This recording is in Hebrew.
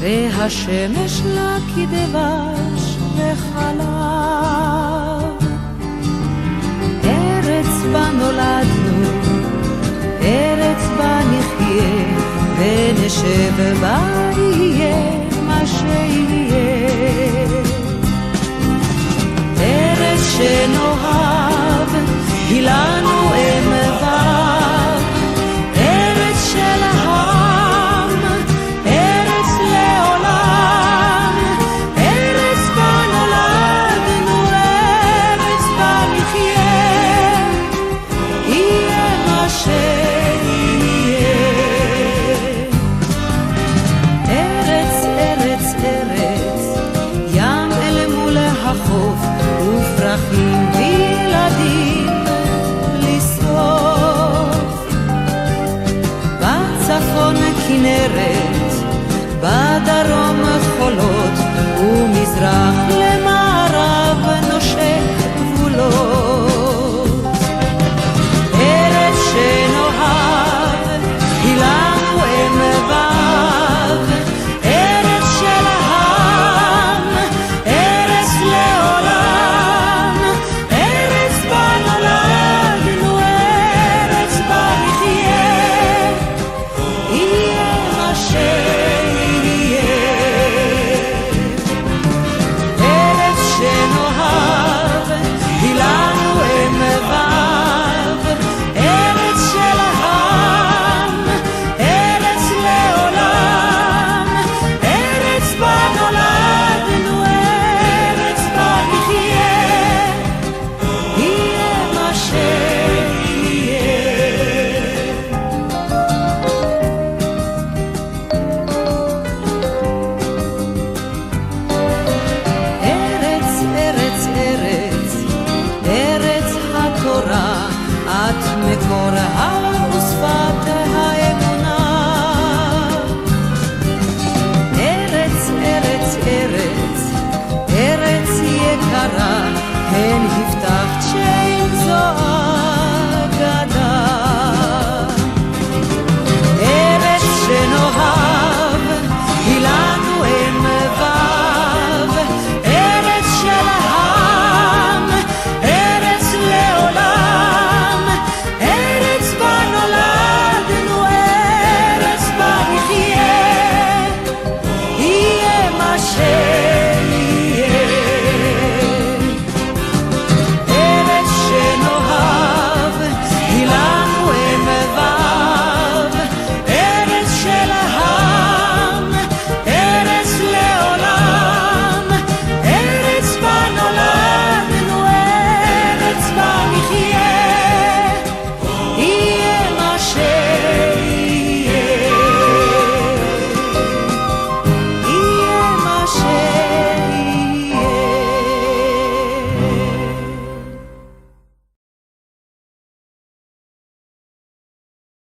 והשמש לה כדבש וחלב. ארץ בה נולדנו, ארץ בה נחיה, ונשב בה יהיה מה שיהיה. ארץ שנאהב היא לנו אם ואב, ארץ של העם, ארץ לעולם, ארץ בה נולדנו, ארץ בה נחיה, יהיה מה שיהיה. ארץ, ארץ, ארץ, ים אל מול החוף, ופרחים וילדים לסוף. בצפון כנרת, בדרום חולות, ומזרח למערב נושק גבולות. ארץ שנאהב היא לנו אם ואב, ארץ של העם, ארץ לעולם, ארץ בה נולדנו, ארץ בה נחיה, יהיה מה שיהיה. ארץ שנאהב היא לנו אם ואב, ארץ של העם, ארץ לעולם, ארץ בה נולדנו, ארץ בה נחיה, יהיה מה שיהיה. ארץ, ארץ, ארץ, ארץ התורה, את מקורה ושפת האמונה. ארץ, ארץ, ארץ, ארץ יקרה, הן הבטחת